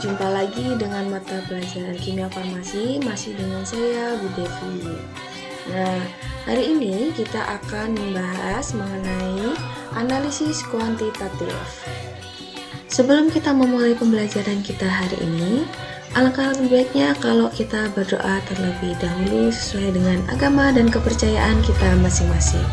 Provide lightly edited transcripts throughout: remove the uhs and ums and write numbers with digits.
Berjumpa lagi dengan mata pelajaran kimia farmasi, masih dengan saya Bu Devi. Nah, hari ini kita akan membahas mengenai analisis kuantitatif. Sebelum kita memulai pembelajaran kita hari ini, alangkah lebih baiknya kalau kita berdoa terlebih dahulu sesuai dengan agama dan kepercayaan kita masing-masing.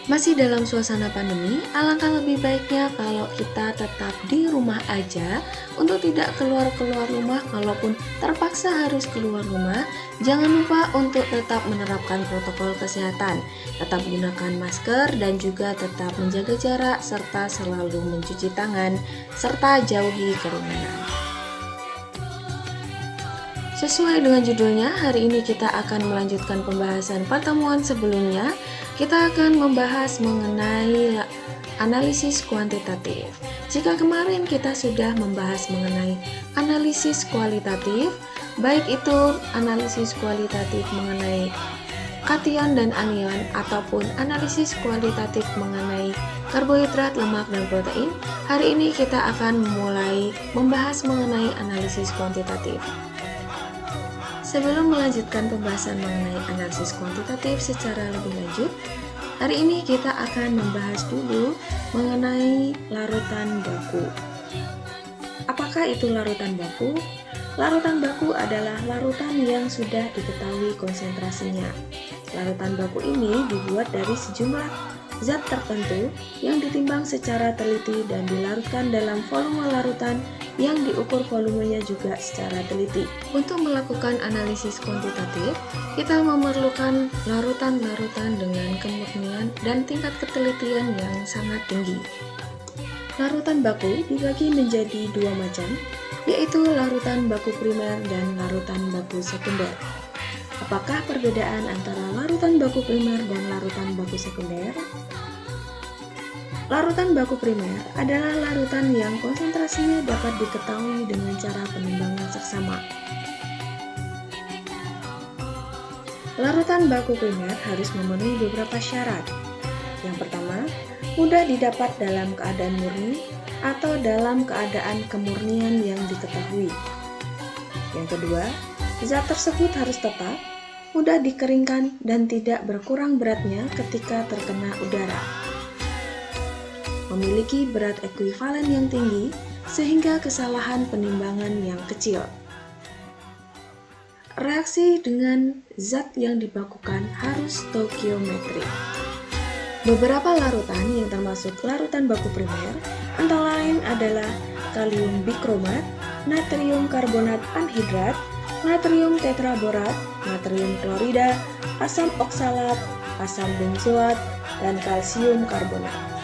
Masih dalam suasana pandemi, alangkah lebih baiknya kalau kita tetap di rumah aja untuk tidak keluar-keluar rumah. Kalaupun terpaksa harus keluar rumah, jangan lupa untuk tetap menerapkan protokol kesehatan. Tetap gunakan masker dan juga tetap menjaga jarak serta selalu mencuci tangan serta jauhi kerumunan. Sesuai dengan judulnya, hari ini kita akan melanjutkan pembahasan pertemuan sebelumnya. Kita akan membahas mengenai analisis kuantitatif. Jika kemarin kita sudah membahas mengenai analisis kualitatif, baik itu analisis kualitatif mengenai kation dan anion ataupun analisis kualitatif mengenai karbohidrat, lemak, dan protein, hari ini kita akan mulai membahas mengenai analisis kuantitatif. Sebelum melanjutkan pembahasan mengenai analisis kuantitatif secara lebih lanjut, hari ini kita akan membahas dulu mengenai larutan baku. Apakah itu larutan baku? Larutan baku adalah larutan yang sudah diketahui konsentrasinya. Larutan baku ini dibuat dari sejumlah zat tertentu yang ditimbang secara teliti dan dilarutkan dalam volume larutan yang diukur volumenya juga secara teliti. Untuk melakukan analisis kuantitatif, kita memerlukan larutan-larutan dengan kemurnian dan tingkat ketelitian yang sangat tinggi. Larutan baku dibagi menjadi dua macam, yaitu larutan baku primer dan larutan baku sekunder. Apakah perbedaan antara larutan baku primer dan larutan baku sekunder? Larutan baku primer adalah larutan yang konsentrasinya dapat diketahui dengan cara penimbangan seksama. Larutan baku primer harus memenuhi beberapa syarat. Yang pertama, mudah didapat dalam keadaan murni atau dalam keadaan kemurnian yang diketahui. Yang kedua, zat tersebut harus tetap, mudah dikeringkan, dan tidak berkurang beratnya ketika terkena udara. Memiliki berat ekuivalen yang tinggi sehingga kesalahan penimbangan yang kecil. Reaksi dengan zat yang dibakukan harus stoikiometrik. Beberapa larutan yang termasuk larutan baku primer antara lain adalah kalium bikromat, natrium karbonat anhidrat, natrium tetraborat, natrium klorida, asam oksalat, asam benzoat, dan kalsium karbonat.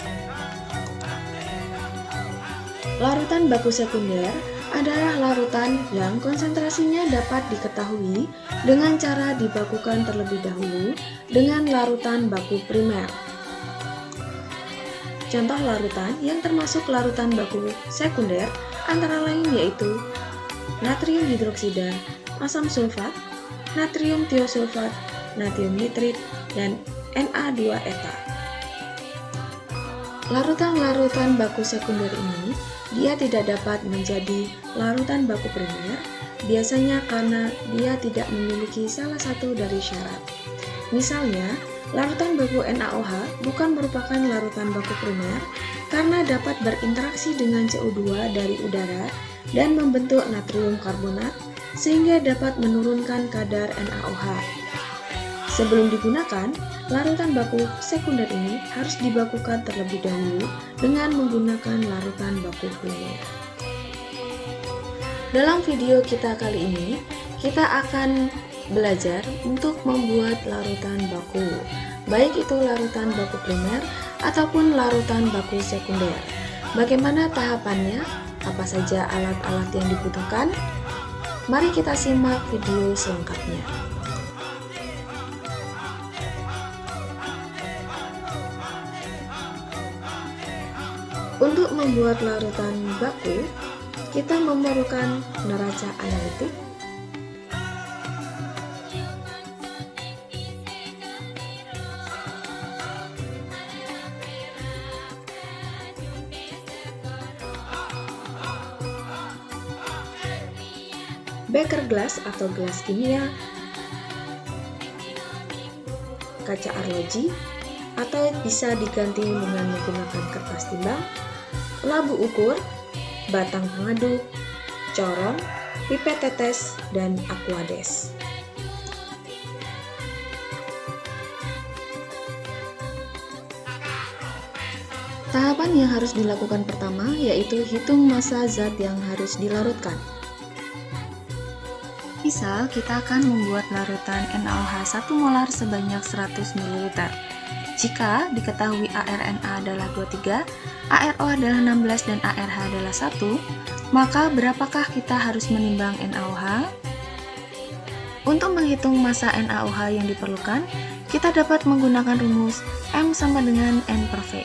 Larutan baku sekunder adalah larutan yang konsentrasinya dapat diketahui dengan cara dibakukan terlebih dahulu dengan larutan baku primer. Contoh larutan yang termasuk larutan baku sekunder antara lain yaitu natrium hidroksida, asam sulfat, natrium tiosulfat, natrium nitrit, dan Na2-eta. Larutan-larutan baku sekunder ini dia tidak dapat menjadi larutan baku primer, biasanya karena dia tidak memiliki salah satu dari syarat. Misalnya, larutan baku NaOH bukan merupakan larutan baku primer karena dapat berinteraksi dengan CO2 dari udara dan membentuk natrium karbonat sehingga dapat menurunkan kadar NaOH. Sebelum digunakan, larutan baku sekunder ini harus dibakukan terlebih dahulu dengan menggunakan larutan baku primer. Dalam video kita kali ini, kita akan belajar untuk membuat larutan baku, baik itu larutan baku primer ataupun larutan baku sekunder. Bagaimana tahapannya? Apa saja alat-alat yang dibutuhkan? Mari kita simak video selengkapnya. Untuk membuat larutan baku, kita memerlukan neraca analitik, beker gelas atau gelas kimia, kaca arloji, atau bisa diganti dengan menggunakan kertas timbang, labu ukur, batang pengaduk, corong, pipet tetes, dan aquades. Tahapan yang harus dilakukan pertama yaitu hitung massa zat yang harus dilarutkan. Misal, kita akan membuat larutan NaOH 1 molar sebanyak 100 ml. Jika diketahui ARNA adalah 23, ARO adalah 16, dan ARH adalah 1, maka berapakah kita harus menimbang NaOH? Untuk menghitung massa NaOH yang diperlukan, kita dapat menggunakan rumus M sama dengan N per V,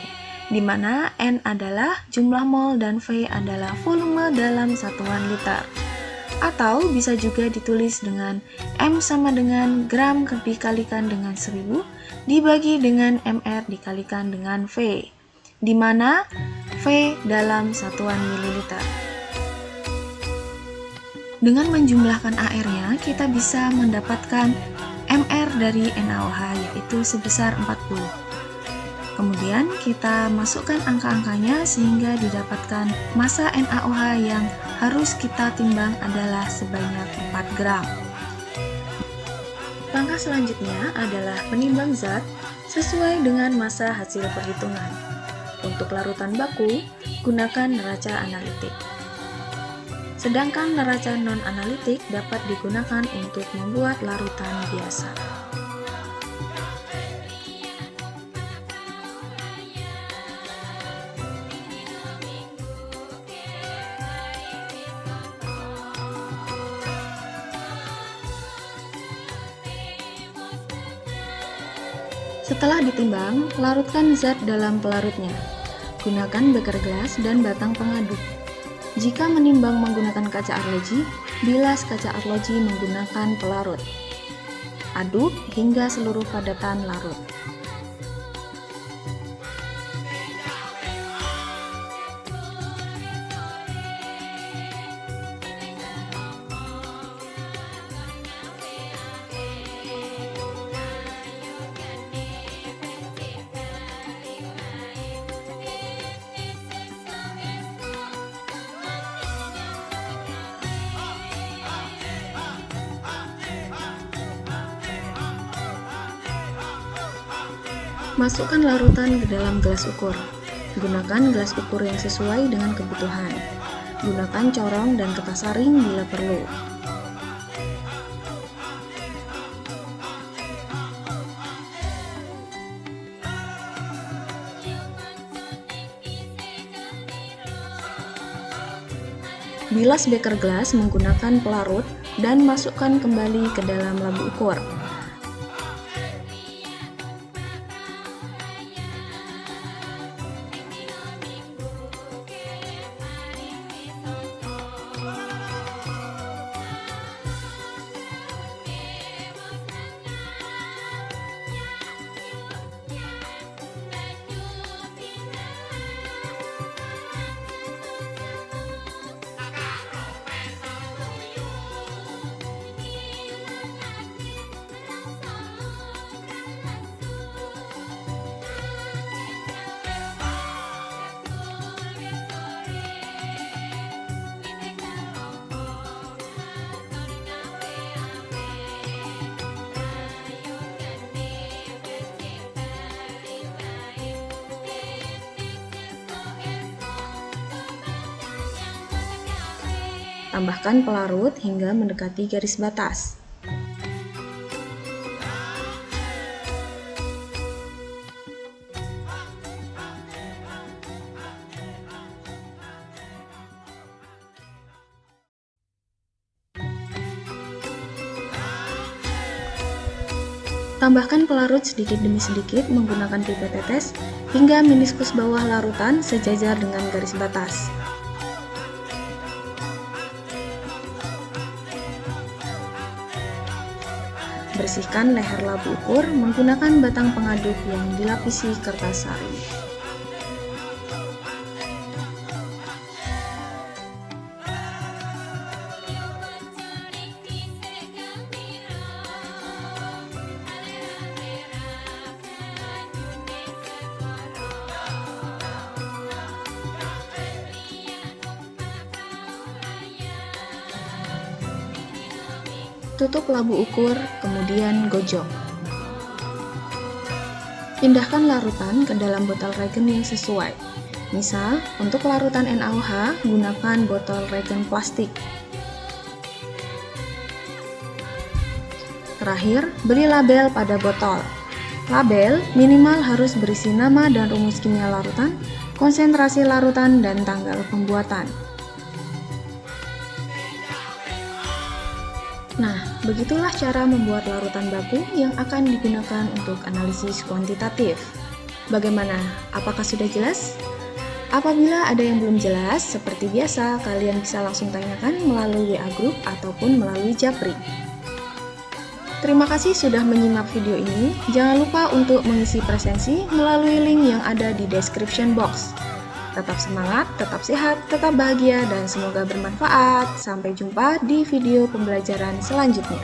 di mana N adalah jumlah mol dan V adalah volume dalam satuan liter. Atau bisa juga ditulis dengan M sama dengan gram dikalikan dengan 1000 dibagi dengan MR dikalikan dengan V, di mana V dalam satuan mililiter. Dengan menjumlahkan AR-nya, kita bisa mendapatkan MR dari NaOH yaitu sebesar 40. Kemudian kita masukkan angka-angkanya sehingga didapatkan massa NaOH yang harus kita timbang adalah sebanyak 4 gram. Langkah selanjutnya adalah penimbang zat sesuai dengan massa hasil perhitungan. Untuk larutan baku, gunakan neraca analitik. Sedangkan neraca non-analitik dapat digunakan untuk membuat larutan biasa. Setelah ditimbang, larutkan zat dalam pelarutnya. Gunakan beker gelas dan batang pengaduk. Jika menimbang menggunakan kaca arloji, bilas kaca arloji menggunakan pelarut. Aduk hingga seluruh padatan larut. Masukkan larutan ke dalam gelas ukur. Gunakan gelas ukur yang sesuai dengan kebutuhan. Gunakan corong dan kertas saring bila perlu. Bilas beker gelas menggunakan pelarut dan masukkan kembali ke dalam labu ukur. Tambahkan pelarut hingga mendekati garis batas. Tambahkan pelarut sedikit demi sedikit menggunakan pipet tetes hingga meniskus bawah larutan sejajar dengan garis batas. Bersihkan leher labu ukur menggunakan batang pengaduk yang dilapisi kertas saring. tutup labu ukur, kemudian gojok. Pindahkan larutan ke dalam botol regen yang sesuai. Misal, untuk larutan NaOH, gunakan botol regen plastik. Terakhir, beri label pada botol. Label minimal harus berisi nama dan rumus kimia larutan, konsentrasi larutan, dan tanggal pembuatan. Nah, begitulah cara membuat larutan baku yang akan digunakan untuk analisis kuantitatif. Bagaimana? Apakah sudah jelas? Apabila ada yang belum jelas, seperti biasa, kalian bisa langsung tanyakan melalui WA Group ataupun melalui Japri. Terima kasih sudah menyimak video ini. Jangan lupa untuk mengisi presensi melalui link yang ada di description box. Tetap semangat, tetap sehat, tetap bahagia, dan semoga bermanfaat. Sampai jumpa di video pembelajaran selanjutnya.